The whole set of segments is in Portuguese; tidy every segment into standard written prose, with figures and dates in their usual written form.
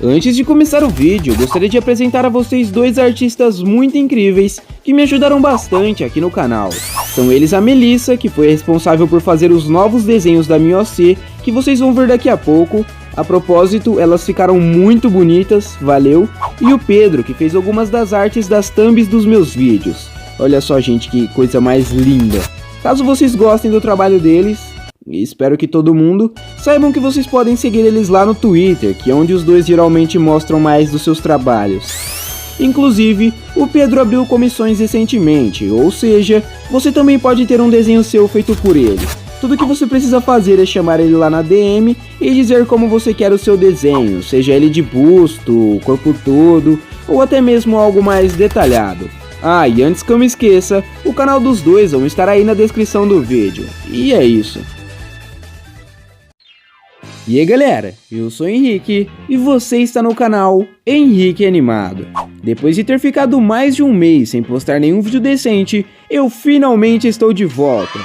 Antes de começar o vídeo, gostaria de apresentar a vocês dois artistas muito incríveis que me ajudaram bastante aqui no canal. São eles a Melissa, que foi responsável por fazer os novos desenhos da minha OC, que vocês vão ver daqui a pouco. A propósito, elas ficaram muito bonitas, valeu. E o Pedro, que fez algumas das artes das thumbs dos meus vídeos. Olha só, gente, que coisa mais linda. Caso vocês gostem do trabalho deles, e espero que todo mundo, saibam que vocês podem seguir eles lá no Twitter, que é onde os dois geralmente mostram mais dos seus trabalhos. Inclusive, o Pedro abriu comissões recentemente, ou seja, você também pode ter um desenho seu feito por ele. Tudo que você precisa fazer é chamar ele lá na DM e dizer como você quer o seu desenho, seja ele de busto, corpo todo, ou até mesmo algo mais detalhado. Ah, e antes que eu me esqueça, o canal dos dois vão estar aí na descrição do vídeo. E é isso. E aí galera, eu sou o Henrique e você está no canal Henrique Animado. Depois de ter ficado mais de um mês sem postar nenhum vídeo decente, eu finalmente estou de volta.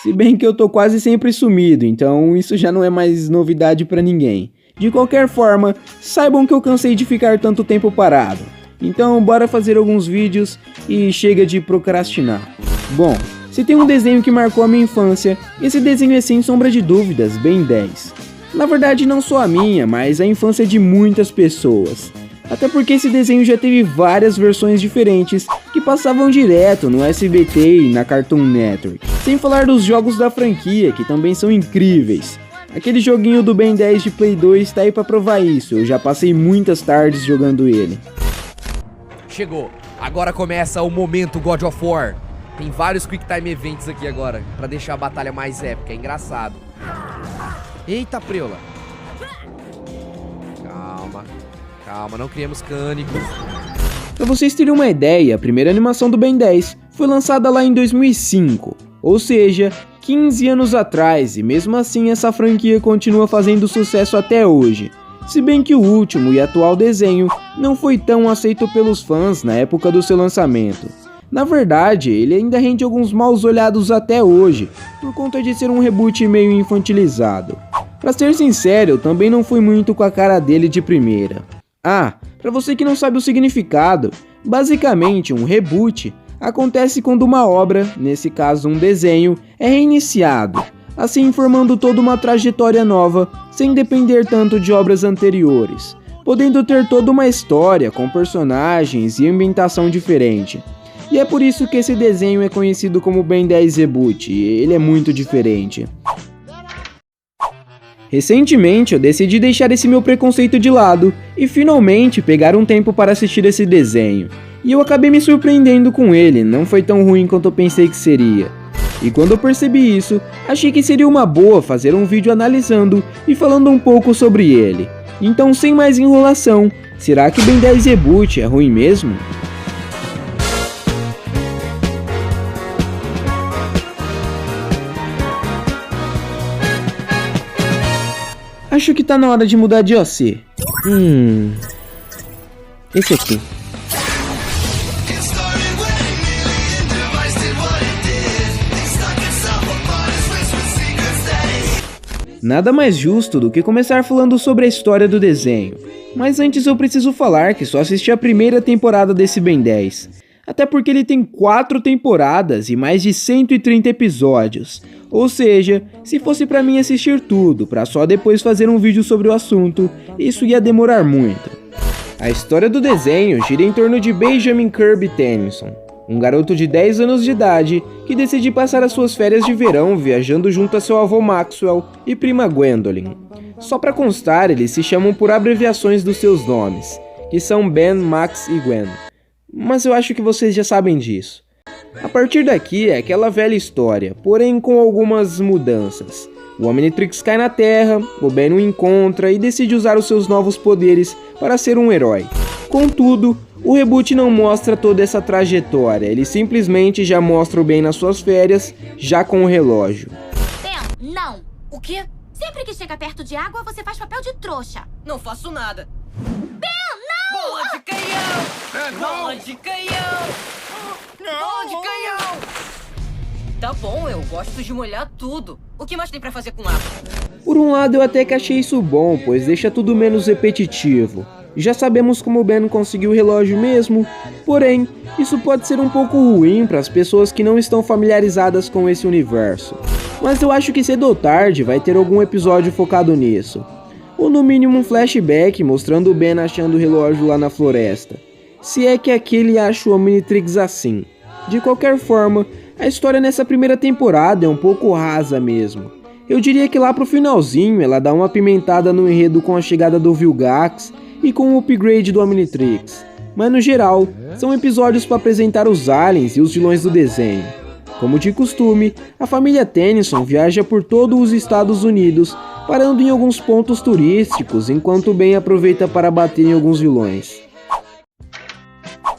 Se bem que eu tô quase sempre sumido, então isso já não é mais novidade pra ninguém. De qualquer forma, saibam que eu cansei de ficar tanto tempo parado. Então bora fazer alguns vídeos e chega de procrastinar. Bom, se tem um desenho que marcou a minha infância, esse desenho é sem sombra de dúvidas Ben 10. Na verdade não só a minha, mas a infância de muitas pessoas. Até porque esse desenho já teve várias versões diferentes que passavam direto no SBT e na Cartoon Network. Sem falar dos jogos da franquia, que também são incríveis. Aquele joguinho do Ben 10 de Play 2 tá aí pra provar isso, eu já passei muitas tardes jogando ele. Chegou, agora começa o momento God of War. Tem vários Quick Time Events aqui agora, pra deixar a batalha mais épica, é engraçado. Eita, preula. Calma, não criemos cânicos. Pra vocês terem uma ideia, a primeira animação do Ben 10 foi lançada lá em 2005, ou seja, 15 anos atrás, e mesmo assim essa franquia continua fazendo sucesso até hoje. Se bem que o último e atual desenho não foi tão aceito pelos fãs na época do seu lançamento. Na verdade, ele ainda rende alguns maus olhados até hoje, por conta de ser um reboot meio infantilizado. Pra ser sincero, eu também não fui muito com a cara dele de primeira. Ah, pra você que não sabe o significado, basicamente um reboot acontece quando uma obra, nesse caso um desenho, é reiniciado, assim formando toda uma trajetória nova, sem depender tanto de obras anteriores, podendo ter toda uma história com personagens e ambientação diferente. E é por isso que esse desenho é conhecido como Ben 10 Reboot, ele é muito diferente. Recentemente eu decidi deixar esse meu preconceito de lado e finalmente pegar um tempo para assistir esse desenho. E eu acabei me surpreendendo com ele, não foi tão ruim quanto eu pensei que seria. E quando eu percebi isso, achei que seria uma boa fazer um vídeo analisando e falando um pouco sobre ele. Então sem mais enrolação, será que Ben 10 Reboot é ruim mesmo? Acho que tá na hora de mudar de OC. Esse aqui. Nada mais justo do que começar falando sobre a história do desenho. Mas antes eu preciso falar que só assisti a primeira temporada desse Ben 10. Até porque ele tem 4 temporadas e mais de 130 episódios. Ou seja, se fosse pra mim assistir tudo, pra só depois fazer um vídeo sobre o assunto, isso ia demorar muito. A história do desenho gira em torno de Benjamin Kirby Tennyson, um garoto de 10 anos de idade que decide passar as suas férias de verão viajando junto a seu avô Maxwell e prima Gwendolyn. Só pra constar, eles se chamam por abreviações dos seus nomes, que são Ben, Max e Gwen. Mas eu acho que vocês já sabem disso. A partir daqui é aquela velha história, porém com algumas mudanças. O Omnitrix cai na Terra, o Ben o encontra e decide usar os seus novos poderes para ser um herói. Contudo, o reboot não mostra toda essa trajetória, ele simplesmente já mostra o Ben nas suas férias, já com o relógio. Ben, não! O quê? Sempre que chega perto de água, você faz papel de trouxa. Não faço nada. Ben, não! Bola de canhão! Bola de canhão! Bola de canhão! Tá bom, eu gosto de molhar tudo. O que mais tem pra fazer com água? Por um lado eu até que achei isso bom, pois deixa tudo menos repetitivo. Já sabemos como o Ben conseguiu o relógio mesmo, porém, isso pode ser um pouco ruim para as pessoas que não estão familiarizadas com esse universo. Mas eu acho que cedo ou tarde vai ter algum episódio focado nisso. Ou no mínimo um flashback mostrando o Ben achando o relógio lá na floresta. Se é que aquele acha o Omnitrix assim. De qualquer forma, a história nessa primeira temporada é um pouco rasa mesmo. Eu diria que lá pro finalzinho ela dá uma apimentada no enredo com a chegada do Vilgax e com o upgrade do Omnitrix. Mas no geral, são episódios para apresentar os aliens e os vilões do desenho. Como de costume, a família Tennyson viaja por todos os Estados Unidos, parando em alguns pontos turísticos, enquanto o Ben aproveita para bater em alguns vilões.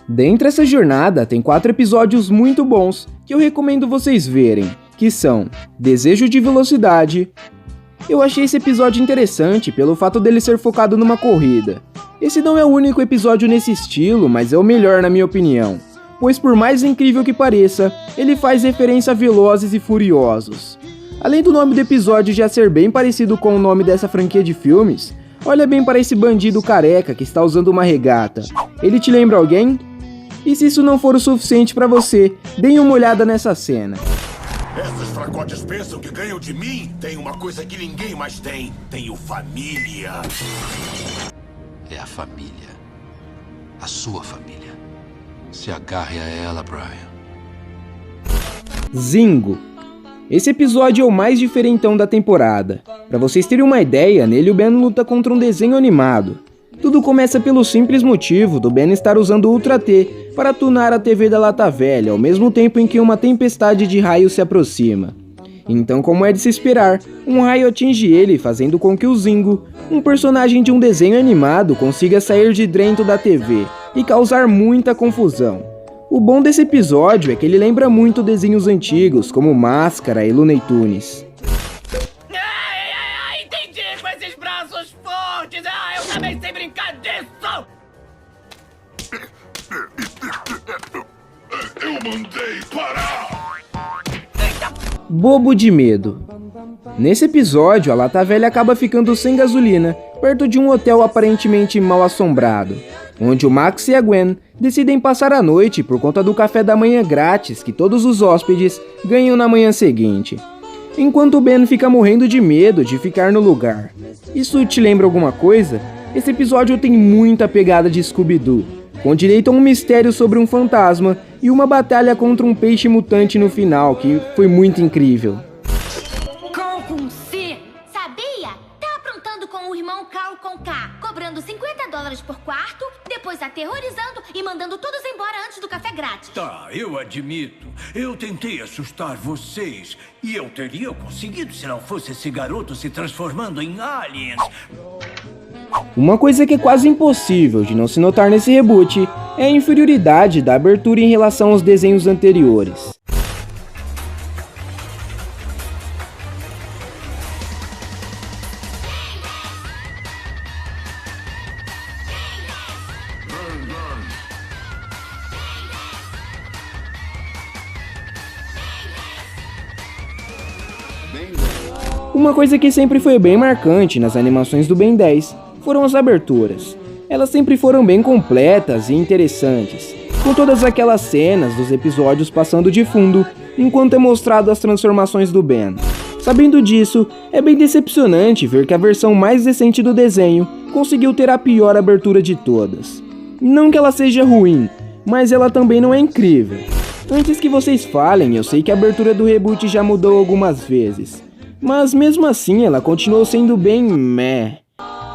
Dentro dessa jornada, tem 4 episódios muito bons que eu recomendo vocês verem, que são Desejo de Velocidade. Eu achei esse episódio interessante pelo fato dele ser focado numa corrida. Esse não é o único episódio nesse estilo, mas é o melhor na minha opinião, pois por mais incrível que pareça, ele faz referência a Velozes e Furiosos. Além do nome do episódio já ser bem parecido com o nome dessa franquia de filmes, olha bem para esse bandido careca que está usando uma regata. Ele te lembra alguém? E se isso não for o suficiente para você, deem uma olhada nessa cena. Essas fracotes pensam que ganham de mim? Tem uma coisa que ninguém mais tem. Tenho família. É a família. A sua família. Se agarre a ela, Brian. Zingo. Esse episódio é o mais diferentão da temporada. Pra vocês terem uma ideia, nele o Ben luta contra um desenho animado. Tudo começa pelo simples motivo do Ben estar usando o Ultra T para tunar a TV da Lata Velha, ao mesmo tempo em que uma tempestade de raios se aproxima. Então, como é de se esperar, um raio atinge ele, fazendo com que o Zingo, um personagem de um desenho animado, consiga sair de dentro da TV e causar muita confusão. O bom desse episódio é que ele lembra muito desenhos antigos, como Máscara e Looney Tunes. Entendi com esses braços fortes! Eu também sei brincar disso! Eu mandei parar! Bobo de medo. Nesse episódio, a Lata Velha acaba ficando sem gasolina, perto de um hotel aparentemente mal assombrado, onde o Max e a Gwen decidem passar a noite por conta do café da manhã grátis que todos os hóspedes ganham na manhã seguinte, enquanto o Ben fica morrendo de medo de ficar no lugar. Isso te lembra alguma coisa? Esse episódio tem muita pegada de Scooby-Doo, com direito a um mistério sobre um fantasma e uma batalha contra um peixe mutante no final, que foi muito incrível. Carl com C. Sabia? Tá aprontando com o irmão Carl com K, cobrando $50 por quarto, depois aterrorizando e mandando todos embora antes do café grátis. Tá, eu admito. Eu tentei assustar vocês. E eu teria conseguido se não fosse esse garoto se transformando em aliens. Uma coisa que é quase impossível de não se notar nesse reboot é a inferioridade da abertura em relação aos desenhos anteriores. Uma coisa que sempre foi bem marcante nas animações do Ben 10 foram as aberturas. Elas sempre foram bem completas e interessantes, com todas aquelas cenas dos episódios passando de fundo enquanto é mostrado as transformações do Ben. Sabendo disso, é bem decepcionante ver que a versão mais recente do desenho conseguiu ter a pior abertura de todas. Não que ela seja ruim, mas ela também não é incrível. Antes que vocês falem, eu sei que a abertura do reboot já mudou algumas vezes, mas mesmo assim ela continuou sendo bem meh.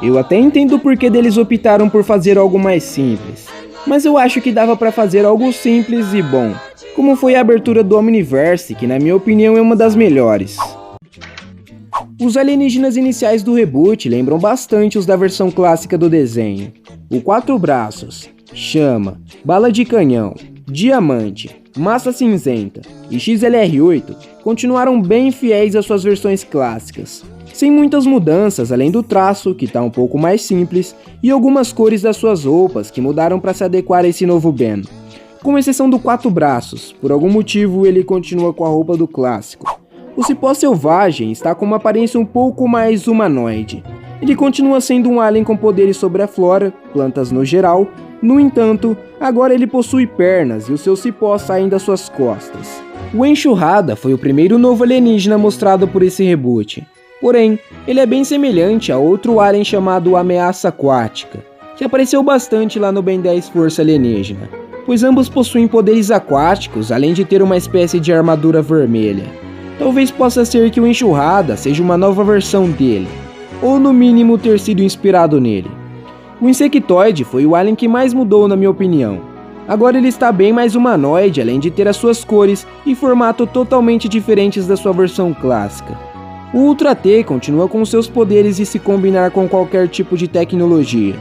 Eu até entendo o porquê deles optaram por fazer algo mais simples, mas eu acho que dava pra fazer algo simples e bom, como foi a abertura do Omniverse, que na minha opinião é uma das melhores. Os alienígenas iniciais do reboot lembram bastante os da versão clássica do desenho. O Quatro Braços, Chama, Bala de Canhão, Diamante, Massa Cinzenta e XLR8 continuaram bem fiéis às suas versões clássicas, sem muitas mudanças além do traço, que está um pouco mais simples, e algumas cores das suas roupas que mudaram para se adequar a esse novo Ben. com exceção do 4 braços. Por algum motivo ele continua com a roupa do clássico. O cipó selvagem está com uma aparência um pouco mais humanoide. Ele continua sendo um alien com poderes sobre a flora, plantas no geral. No entanto, agora ele possui pernas e os seus cipós saem das suas costas. O Enxurrada foi o primeiro novo alienígena mostrado por esse reboot. Porém, ele é bem semelhante a outro alien chamado Ameaça Aquática, que apareceu bastante lá no Ben 10 Força Alienígena, pois ambos possuem poderes aquáticos além de ter uma espécie de armadura vermelha. Talvez possa ser que o Enxurrada seja uma nova versão dele, ou no mínimo ter sido inspirado nele. O Insectoide foi o alien que mais mudou na minha opinião. Agora ele está bem mais humanoide, além de ter as suas cores e formato totalmente diferentes da sua versão clássica. O Ultra T continua com seus poderes e se combinar com qualquer tipo de tecnologia.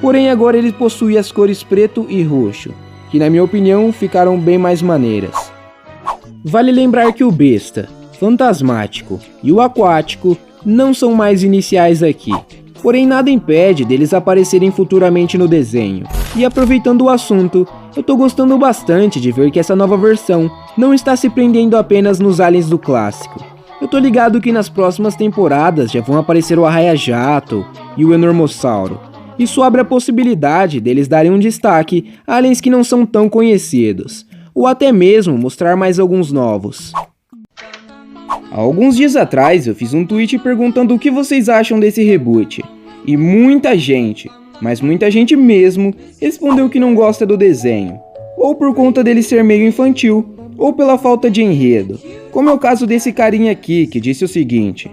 Porém agora ele possui as cores preto e roxo, que na minha opinião ficaram bem mais maneiras. Vale lembrar que o Besta, Fantasmático e o Aquático não são mais iniciais aqui, porém nada impede deles aparecerem futuramente no desenho. E aproveitando o assunto, eu tô gostando bastante de ver que essa nova versão não está se prendendo apenas nos aliens do clássico. Eu tô ligado que nas próximas temporadas já vão aparecer o Arraia-Jato e o Enormossauro. Isso abre a possibilidade deles darem um destaque a aliens que não são tão conhecidos, ou até mesmo mostrar mais alguns novos. Há alguns dias atrás eu fiz um tweet perguntando o que vocês acham desse reboot, e muita gente, mas muita gente mesmo, respondeu que não gosta do desenho, ou por conta dele ser meio infantil, ou pela falta de enredo, como é o caso desse carinha aqui que disse o seguinte: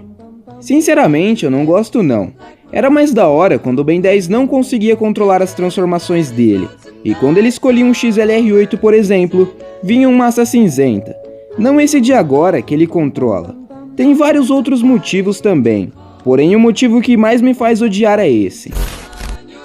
sinceramente eu não gosto não, era mais da hora quando o Ben 10 não conseguia controlar as transformações dele, e quando ele escolhia um XLR8 por exemplo, vinha um massa cinzenta. Não esse de agora que ele controla. Tem vários outros motivos também, porém o motivo que mais me faz odiar é esse.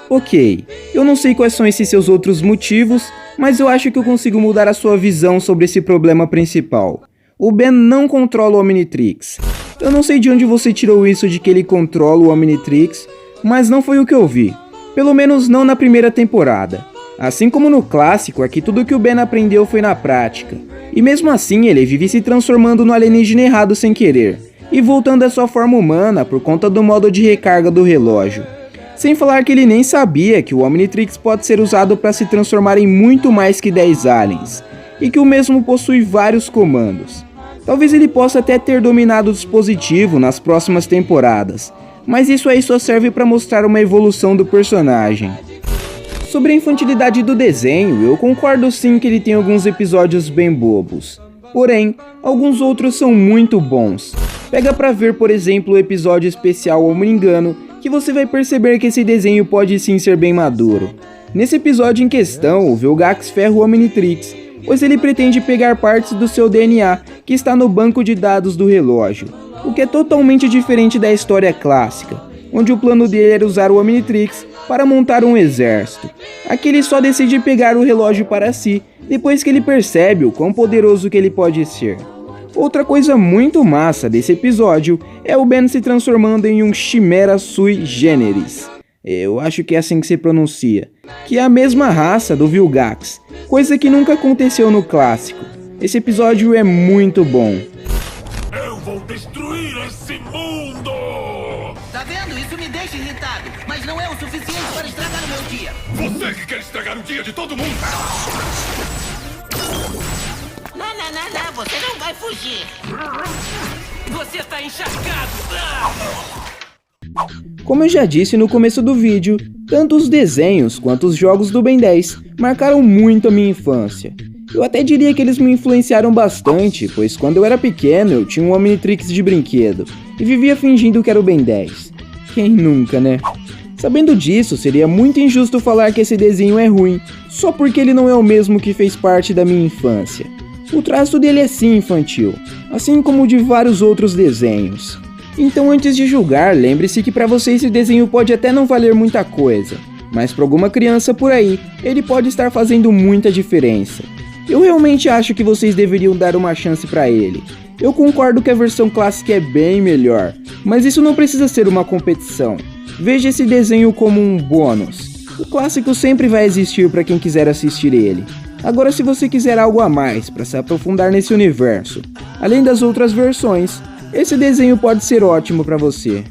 Ok, eu não sei quais são esses seus outros motivos, mas eu acho que eu consigo mudar a sua visão sobre esse problema principal. O Ben não controla o Omnitrix. Eu não sei de onde você tirou isso de que ele controla o Omnitrix, mas não foi o que eu vi. Pelo menos não na primeira temporada. Assim como no clássico, aqui tudo que o Ben aprendeu foi na prática. E mesmo assim ele vive se transformando no alienígena errado sem querer, e voltando à sua forma humana por conta do modo de recarga do relógio. Sem falar que ele nem sabia que o Omnitrix pode ser usado para se transformar em muito mais que 10 aliens, e que o mesmo possui vários comandos. Talvez ele possa até ter dominado o dispositivo nas próximas temporadas, mas isso aí só serve para mostrar uma evolução do personagem. Sobre a infantilidade do desenho, eu concordo sim que ele tem alguns episódios bem bobos. Porém, alguns outros são muito bons. Pega pra ver, por exemplo, o episódio especial Homo Engano, que você vai perceber que esse desenho pode sim ser bem maduro. Nesse episódio em questão, o Vilgax ferra o Omnitrix, pois ele pretende pegar partes do seu DNA que está no banco de dados do relógio, o que é totalmente diferente da história clássica, onde o plano dele era usar o Omnitrix para montar um exército. Aqui ele só decide pegar o relógio para si, depois que ele percebe o quão poderoso que ele pode ser. Outra coisa muito massa desse episódio é o Ben se transformando em um Chimera Sui Generis. Eu acho que é assim que se pronuncia, que é a mesma raça do Vilgax, coisa que nunca aconteceu no clássico. Esse episódio é muito bom. Eu vou destruir esse mundo! Tá vendo? Isso me deixa irritado, mas não é o suficiente para estragar o meu dia. Você que quer estragar o dia de todo mundo! Não, você não vai fugir. Você está encharcado. Como eu já disse no começo do vídeo, tanto os desenhos quanto os jogos do Ben 10 marcaram muito a minha infância. Eu até diria que eles me influenciaram bastante, pois quando eu era pequeno eu tinha um Omnitrix de brinquedo e vivia fingindo que era o Ben 10. Quem nunca, né? Sabendo disso, seria muito injusto falar que esse desenho é ruim, só porque ele não é o mesmo que fez parte da minha infância. O traço dele é sim infantil, assim como o de vários outros desenhos. Então antes de julgar, lembre-se que para você esse desenho pode até não valer muita coisa, mas para alguma criança por aí, ele pode estar fazendo muita diferença. Eu realmente acho que vocês deveriam dar uma chance para ele. Eu concordo que a versão clássica é bem melhor, mas isso não precisa ser uma competição. Veja esse desenho como um bônus. O clássico sempre vai existir para quem quiser assistir ele. Agora, se você quiser algo a mais para se aprofundar nesse universo, além das outras versões, esse desenho pode ser ótimo para você.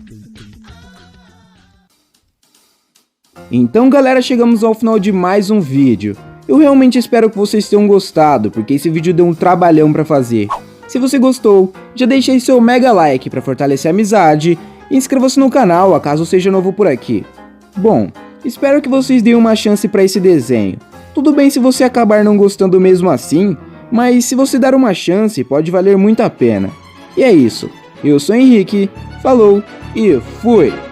Então galera, chegamos ao final de mais um vídeo. Eu realmente espero que vocês tenham gostado, porque esse vídeo deu um trabalhão para fazer. Se você gostou, já deixa aí seu mega like para fortalecer a amizade e inscreva-se no canal, caso seja novo por aqui. Bom, espero que vocês deem uma chance para esse desenho. Tudo bem se você acabar não gostando mesmo assim, mas se você dar uma chance, pode valer muito a pena. E é isso, eu sou Henrique, falou e fui!